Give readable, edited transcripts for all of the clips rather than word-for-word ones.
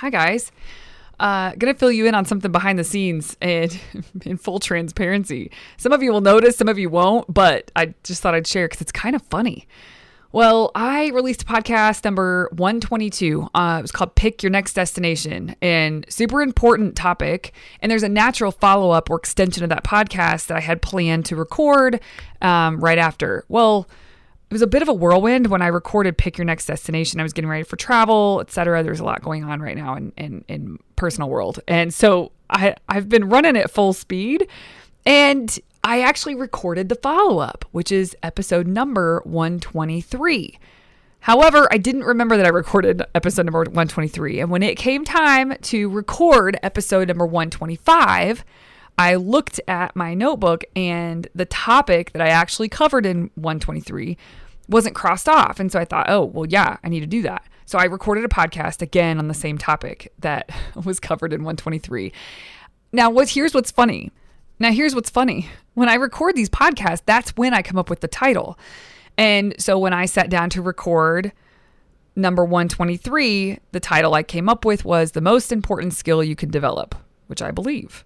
Hi, guys. Gonna fill you in on something behind the scenes and in full transparency. Some of you will notice, some of you won't, but I just thought I'd share because it's kind of funny. Well, I released a podcast number 122. It was called Pick Your Next Destination, and super important topic. And there's a natural follow-up or extension of that podcast that I had planned to record right after. Well, it was a bit of a whirlwind when I recorded Pick Your Next Destination. I was getting ready for travel, etc. There's a lot going on right now in personal world. And so I've been running at full speed, and I actually recorded the follow-up, which is episode number 123. However, I didn't remember that I recorded episode number 123. And when it came time to record episode number 125, I looked at my notebook and the topic that I actually covered in 123 wasn't crossed off. And so I thought, oh, well, yeah, I need to do that. So I recorded a podcast again on the same topic that was covered in 123. Here's what's funny. When I record these podcasts, that's when I come up with the title. And so when I sat down to record number 123, the title I came up with was The Most Important Skill You Can Develop, which I believe.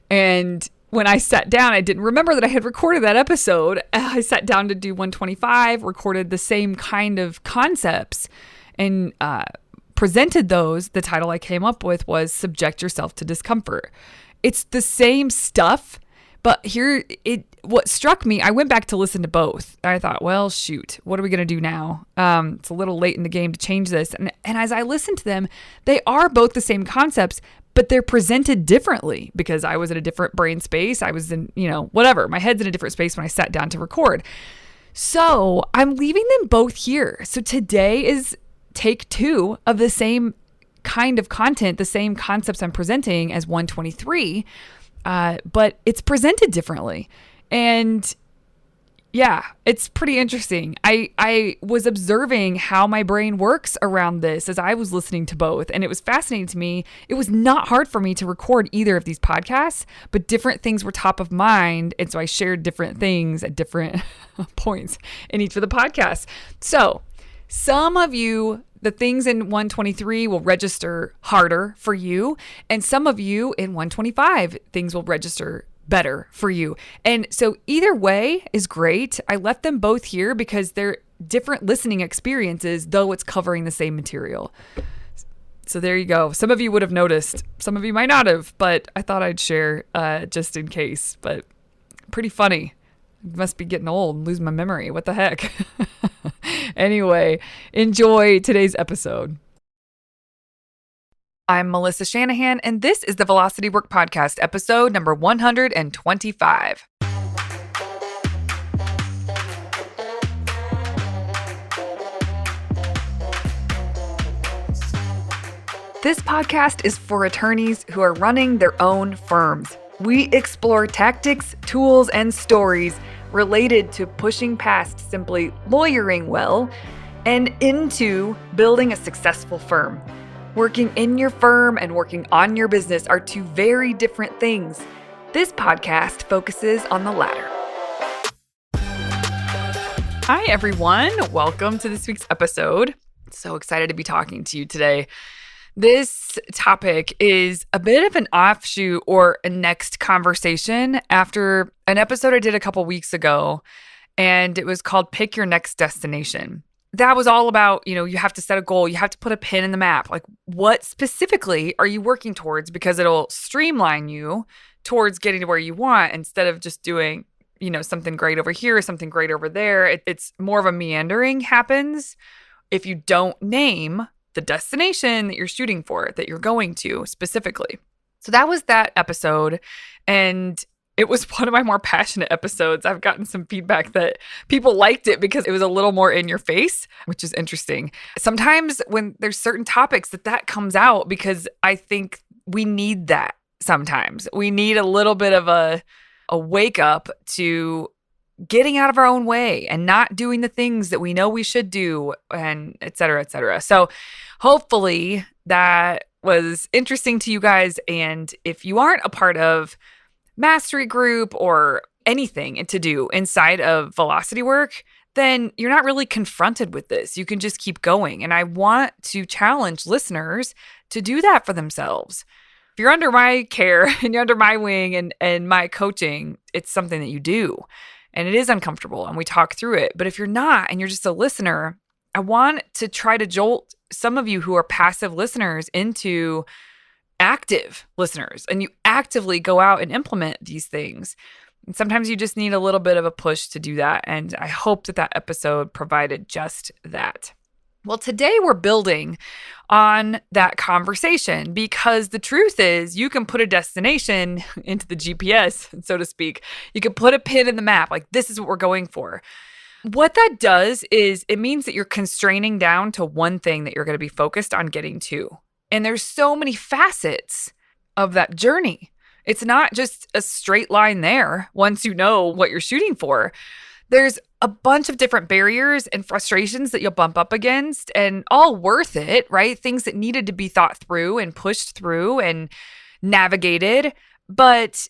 And when I sat down, I didn't remember that I had recorded that episode. I sat down to do 125, recorded the same kind of concepts, and presented those. The title I came up with was Subject Yourself to Discomfort. It's the same stuff, but what struck me, I went back to listen to both. I thought, well, shoot, what are we going to do now? It's a little late in the game to change this. And as I listened to them, they are both the same concepts, but they're presented differently because I was in a different brain space. I was in, whatever. My head's in a different space when I sat down to record. So I'm leaving them both here. So today is take 2 of the same kind of content, the same concepts I'm presenting as 123, but it's presented differently. And yeah, it's pretty interesting. I was observing how my brain works around this as I was listening to both, and it was fascinating to me. It was not hard for me to record either of these podcasts, but different things were top of mind, and so I shared different things at different points in each of the podcasts. So some of you, the things in 123 will register harder for you, and some of you in 125, things will register better for you. And so either way is great. I left them both here because they're different listening experiences, though it's covering the same material. So there you go. Some of you would have noticed, some of you might not have, but I thought I'd share just in case. But pretty funny. Must be getting old and losing my memory. What the heck? Anyway, enjoy today's episode. I'm Melissa Shanahan, and this is the Velocity Work Podcast, episode number 125. This podcast is for attorneys who are running their own firms. We explore tactics, tools, and stories related to pushing past simply lawyering well and into building a successful firm. Working in your firm and working on your business are two very different things. This podcast focuses on the latter. Hi, everyone. Welcome to this week's episode. So excited to be talking to you today. This topic is a bit of an offshoot or a next conversation after an episode I did a couple weeks ago, and it was called Pick Your Next Destination. That was all about, you have to set a goal. You have to put a pin in the map. Like, what specifically are you working towards? Because it'll streamline you towards getting to where you want instead of just doing, something great over here, something great over there. It's more of a meandering happens if you don't name the destination that you're shooting for, that you're going to specifically. So that was that episode. And it was one of my more passionate episodes. I've gotten some feedback that people liked it because it was a little more in your face, which is interesting. Sometimes when there's certain topics that comes out because I think we need that sometimes. We need a little bit of a wake up to getting out of our own way and not doing the things that we know we should do, and et cetera, et cetera. So hopefully that was interesting to you guys. And if you aren't a part of mastery group or anything to do inside of Velocity Work, then you're not really confronted with this. You can just keep going. And I want to challenge listeners to do that for themselves. If you're under my care and you're under my wing and my coaching, it's something that you do. And it is uncomfortable and we talk through it. But if you're not and you're just a listener, I want to try to jolt some of you who are passive listeners into active listeners, and you actively go out and implement these things. And sometimes you just need a little bit of a push to do that. And I hope that episode provided just that. Well, today we're building on that conversation because the truth is you can put a destination into the GPS, so to speak. You can put a pin in the map, like this is what we're going for. What that does is it means that you're constraining down to one thing that you're going to be focused on getting to. And there's so many facets of that journey. It's not just a straight line there once you know what you're shooting for. There's a bunch of different barriers and frustrations that you'll bump up against, and all worth it, right? Things that needed to be thought through and pushed through and navigated. But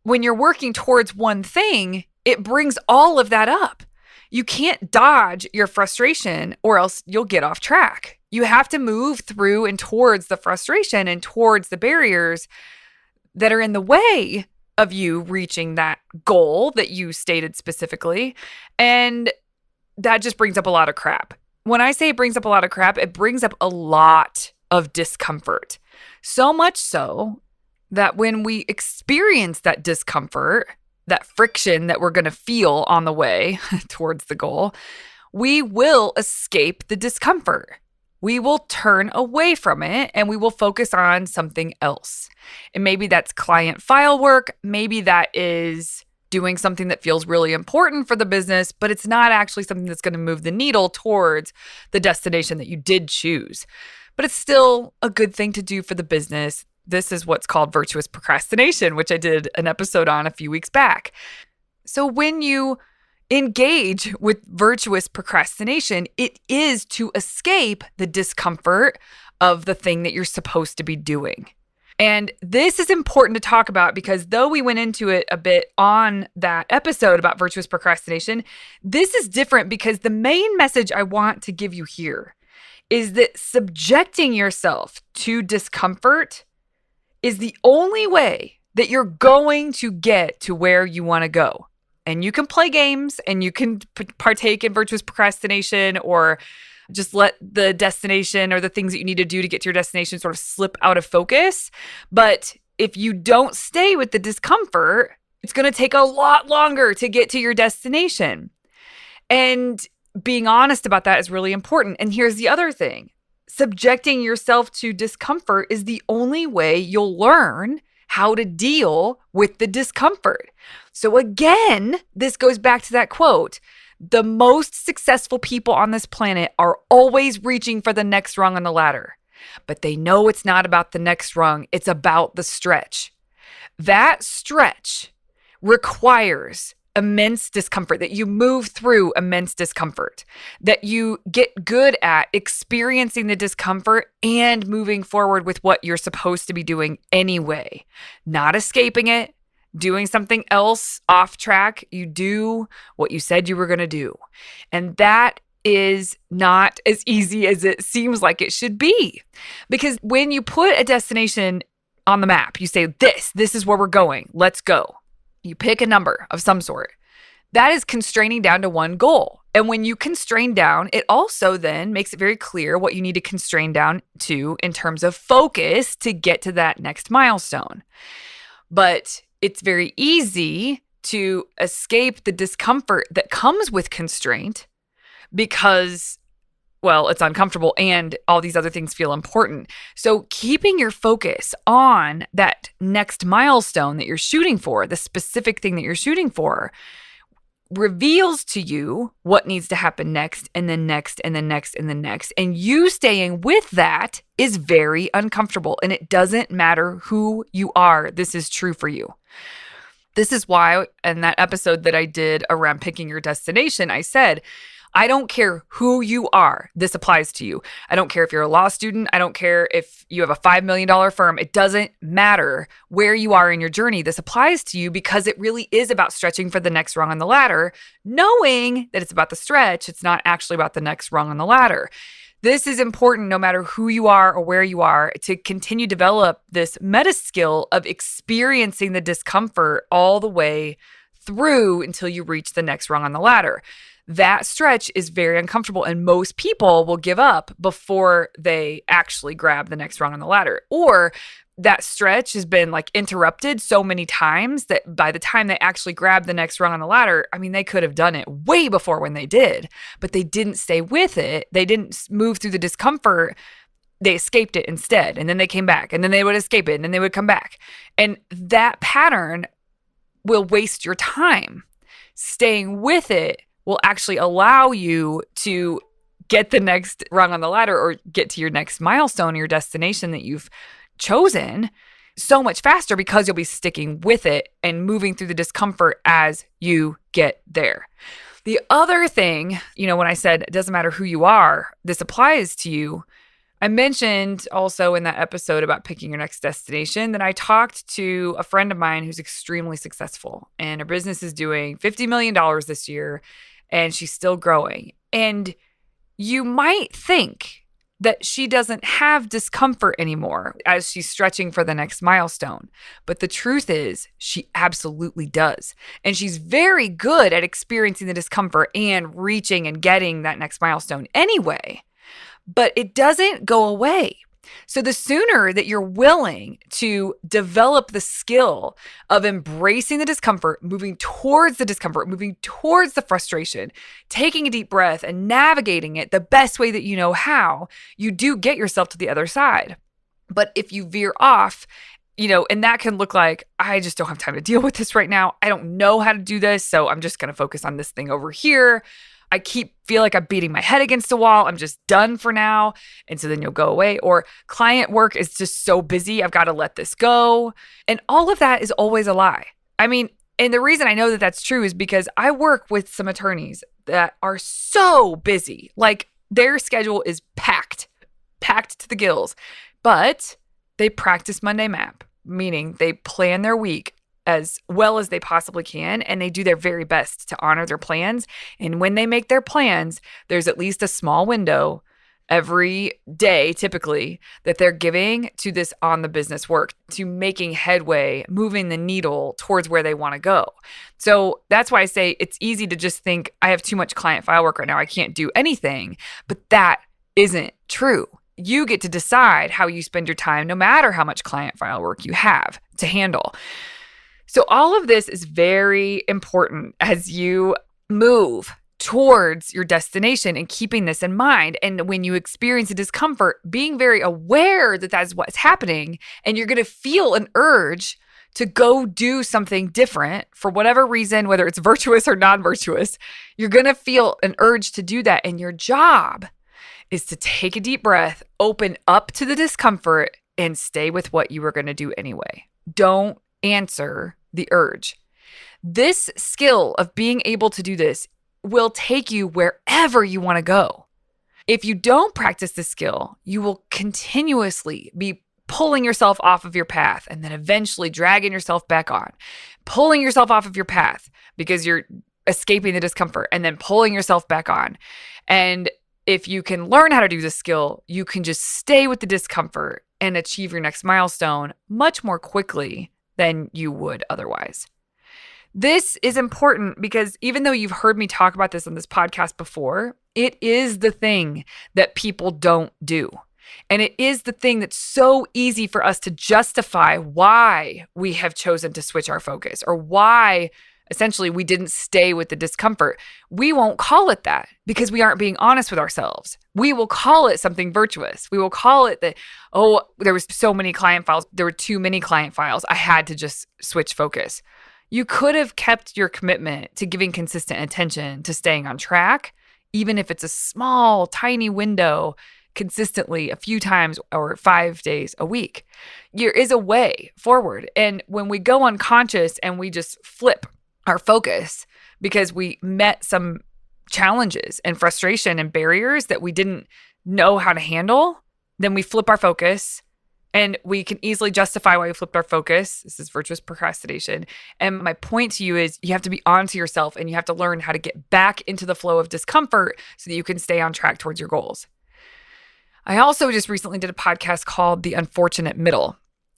when you're working towards one thing, it brings all of that up. You can't dodge your frustration or else you'll get off track. You have to move through and towards the frustration and towards the barriers that are in the way of you reaching that goal that you stated specifically. And that just brings up a lot of crap. When I say it brings up a lot of crap, it brings up a lot of discomfort. So much so that when we experience that discomfort, that friction that we're going to feel on the way towards the goal, we will escape the discomfort. We will turn away from it and we will focus on something else. And maybe that's client file work. Maybe that is doing something that feels really important for the business, but it's not actually something that's going to move the needle towards the destination that you did choose. But it's still a good thing to do for the business. This is what's called virtuous procrastination, which I did an episode on a few weeks back. So when you engage with virtuous procrastination, it is to escape the discomfort of the thing that you're supposed to be doing. And this is important to talk about because though we went into it a bit on that episode about virtuous procrastination, this is different because the main message I want to give you here is that subjecting yourself to discomfort is the only way that you're going to get to where you want to go. And you can play games and you can partake in virtuous procrastination or just let the destination or the things that you need to do to get to your destination sort of slip out of focus. But if you don't stay with the discomfort, it's going to take a lot longer to get to your destination. And being honest about that is really important. And here's the other thing. Subjecting yourself to discomfort is the only way you'll learn how to deal with the discomfort. So again, this goes back to that quote. The most successful people on this planet are always reaching for the next rung on the ladder, but they know it's not about the next rung. It's about the stretch. That stretch requires immense discomfort, that you move through immense discomfort, that you get good at experiencing the discomfort and moving forward with what you're supposed to be doing anyway, not escaping it, doing something else off track. You do what you said you were going to do. And that is not as easy as it seems like it should be. Because when you put a destination on the map, you say, this is where we're going. Let's go. You pick a number of some sort. That is constraining down to one goal. And when you constrain down, it also then makes it very clear what you need to constrain down to in terms of focus to get to that next milestone. But it's very easy to escape the discomfort that comes with constraint because, well, it's uncomfortable and all these other things feel important. So keeping your focus on that next milestone that you're shooting for, the specific thing that you're shooting for, reveals to you what needs to happen next and then next and then next and then next. And you staying with that is very uncomfortable. And it doesn't matter who you are. This is true for you. This is why in that episode that I did around picking your destination, I said, I don't care who you are. This applies to you. I don't care if you're a law student. I don't care if you have a $5 million firm. It doesn't matter where you are in your journey. This applies to you because it really is about stretching for the next rung on the ladder, knowing that it's about the stretch. It's not actually about the next rung on the ladder. This is important no matter who you are or where you are, to continue to develop this meta skill of experiencing the discomfort all the way through until you reach the next rung on the ladder. That stretch is very uncomfortable, and most people will give up before they actually grab the next rung on the ladder. Or that stretch has been like interrupted so many times that by the time they actually grab the next rung on the ladder, I mean, they could have done it way before when they did, but they didn't stay with it. They didn't move through the discomfort. They escaped it instead. And then they came back, and then they would escape it, and then they would come back. And that pattern will waste your time. Staying with it will actually allow you to get the next rung on the ladder or get to your next milestone or your destination that you've chosen so much faster, because you'll be sticking with it and moving through the discomfort as you get there. The other thing, when I said it doesn't matter who you are, this applies to you. I mentioned also in that episode about picking your next destination that I talked to a friend of mine who's extremely successful, and her business is doing $50 million this year, and she's still growing. And you might think that she doesn't have discomfort anymore as she's stretching for the next milestone. But the truth is, she absolutely does. And she's very good at experiencing the discomfort and reaching and getting that next milestone anyway. But it doesn't go away. So the sooner that you're willing to develop the skill of embracing the discomfort, moving towards the discomfort, moving towards the frustration, taking a deep breath and navigating it the best way that you know how, you do get yourself to the other side. But if you veer off, and that can look like, I just don't have time to deal with this right now. I don't know how to do this, so I'm just going to focus on this thing over here. I feel like I'm beating my head against a wall. I'm just done for now. And so then you'll go away. Or client work is just so busy. I've got to let this go. And all of that is always a lie. I mean, and the reason I know that that's true is because I work with some attorneys that are so busy. Like, their schedule is packed to the gills, but they practice Monday Map, meaning they plan their week as well as they possibly can, and they do their very best to honor their plans. And when they make their plans, there's at least a small window every day, typically, that they're giving to this on the business work, to making headway, moving the needle towards where they want to go. So that's why I say it's easy to just think, I have too much client file work right now, I can't do anything. But that isn't true. You get to decide how you spend your time, no matter how much client file work you have to handle. So all of this is very important as you move towards your destination, and keeping this in mind. And when you experience a discomfort, being very aware that that's what's happening, and you're going to feel an urge to go do something different for whatever reason, whether it's virtuous or non-virtuous, you're going to feel an urge to do that. And your job is to take a deep breath, open up to the discomfort, and stay with what you were going to do anyway. Don't answer the urge. This skill of being able to do this will take you wherever you want to go. If you don't practice this skill, you will continuously be pulling yourself off of your path, and then eventually dragging yourself back on, pulling yourself off of your path because you're escaping the discomfort, and then pulling yourself back on. And if you can learn how to do this skill, you can just stay with the discomfort and achieve your next milestone much more quickly than you would otherwise. This is important because even though you've heard me talk about this on this podcast before, it is the thing that people don't do. And it is the thing that's so easy for us to justify why we have chosen to switch our focus, or why essentially we didn't stay with the discomfort. We won't call it that because we aren't being honest with ourselves. We will call it something virtuous. We will call it that, oh, there was so many client files. There were too many client files. I had to just switch focus. You could have kept your commitment to giving consistent attention to staying on track, even if it's a small, tiny window consistently a few times or 5 days a week. There is a way forward. And when we go unconscious and we just flip our focus because we met some challenges and frustration and barriers that we didn't know how to handle, then we flip our focus. And we can easily justify why we flipped our focus. This is virtuous procrastination. And my point to you is you have to be honest to yourself and you have to learn how to get back into the flow of discomfort so that you can stay on track towards your goals. I also just recently did a podcast called The Unfortunate Middle.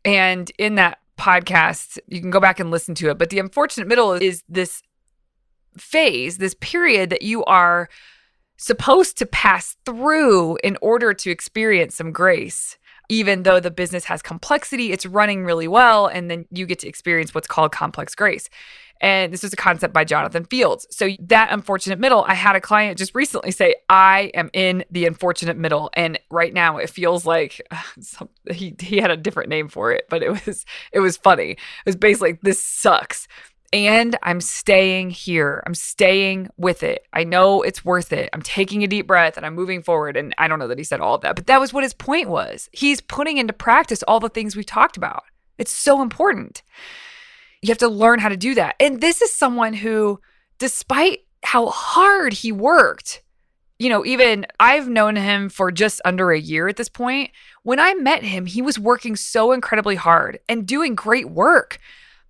And in that podcast, you can go back and listen to it. But the unfortunate middle is this phase, this period that you are supposed to pass through in order to experience some grace. Even though the business has complexity, it's running really well, and then you get to experience what's called complex grace. And this is a concept by Jonathan Fields. So that unfortunate middle, I had a client just recently say, I am in the unfortunate middle. And right now it feels like he had a different name for it, but it was funny. It was basically like, this sucks. And I'm staying here. I'm staying with it. I know it's worth it. I'm taking a deep breath and I'm moving forward. And I don't know that he said all of that, but that was what his point was. He's putting into practice all the things we've talked about. It's so important. You have to learn how to do that. And this is someone who, despite how hard he worked, even I've known him for just under a year at this point. When I met him, he was working so incredibly hard and doing great work.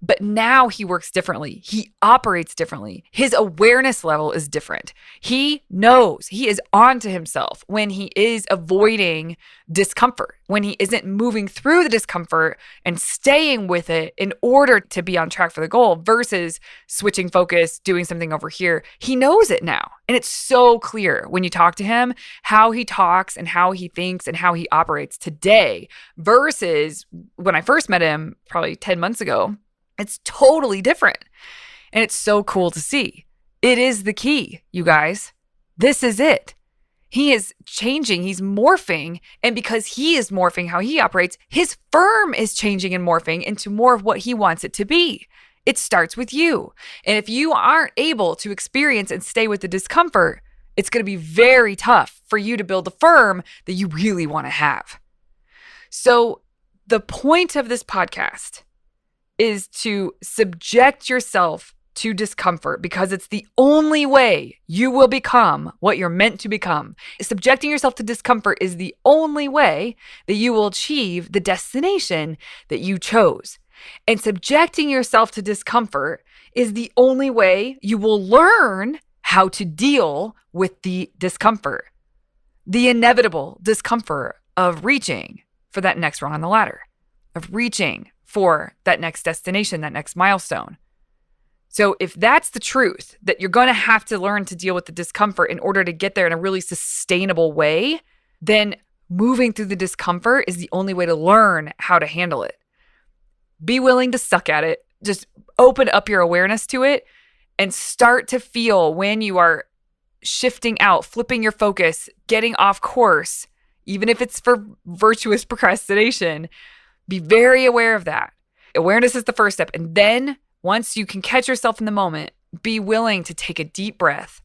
But now he works differently. He operates differently. His awareness level is different. He knows, he is on to himself when he is avoiding discomfort, when he isn't moving through the discomfort and staying with it in order to be on track for the goal versus switching focus, doing something over here. He knows it now. And it's so clear when you talk to him, how he talks and how he thinks and how he operates today versus when I first met him probably 10 months ago. It's totally different. And it's so cool to see. It is the key, you guys. This is it. He is changing. He's morphing. And because he is morphing how he operates, his firm is changing and morphing into more of what he wants it to be. It starts with you. And if you aren't able to experience and stay with the discomfort, it's going to be very tough for you to build the firm that you really want to have. So the point of this podcast is to subject yourself to discomfort because it's the only way you will become what you're meant to become. Subjecting yourself to discomfort is the only way that you will achieve the destination that you chose. And subjecting yourself to discomfort is the only way you will learn how to deal with the discomfort, the inevitable discomfort of reaching for that next rung on the ladder, of reaching for that next destination, that next milestone. So if that's the truth, that you're going to have to learn to deal with the discomfort in order to get there in a really sustainable way, then moving through the discomfort is the only way to learn how to handle it. Be willing to suck at it. Just open up your awareness to it and start to feel when you are shifting out, flipping your focus, getting off course, even if it's for virtuous procrastination. Be very aware of that. Awareness is the first step. And then once you can catch yourself in the moment, be willing to take a deep breath.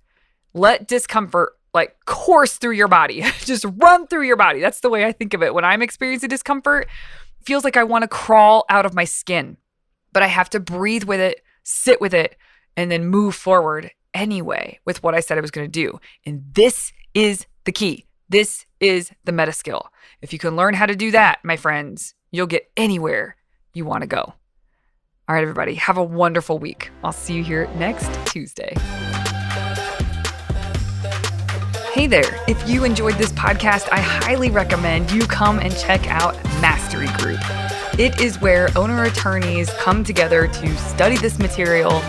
Let discomfort course through your body. Just run through your body. That's the way I think of it. When I'm experiencing discomfort, it feels like I want to crawl out of my skin. But I have to breathe with it, sit with it, and then move forward anyway with what I said I was going to do. And this is the key. This is the meta skill. If you can learn how to do that, my friends, you'll get anywhere you want to go. All right, everybody, have a wonderful week. I'll see you here next Tuesday. Hey there. If you enjoyed this podcast, I highly recommend you come and check out Mastery Group. It is where owner attorneys come together to study this material,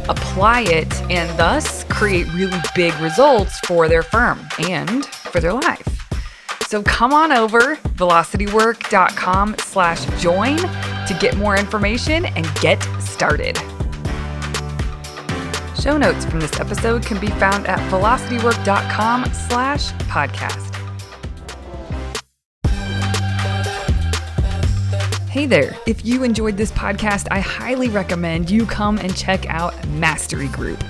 apply it, and thus create really big results for their firm and for their life. So come on over, velocitywork.com/join to get more information and get started. Show notes from this episode can be found at velocitywork.com/podcast. Hey there. If you enjoyed this podcast, I highly recommend you come and check out Mastery Group.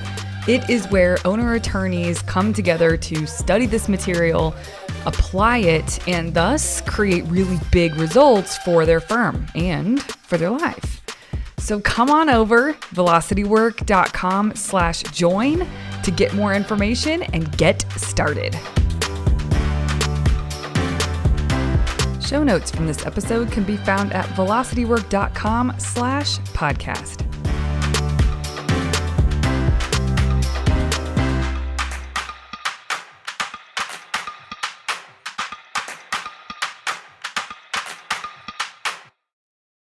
It is where owner attorneys come together to study this material, apply it, and thus create really big results for their firm and for their life. So come on over, velocitywork.com/join to get more information and get started. Show notes from this episode can be found at velocitywork.com/podcast.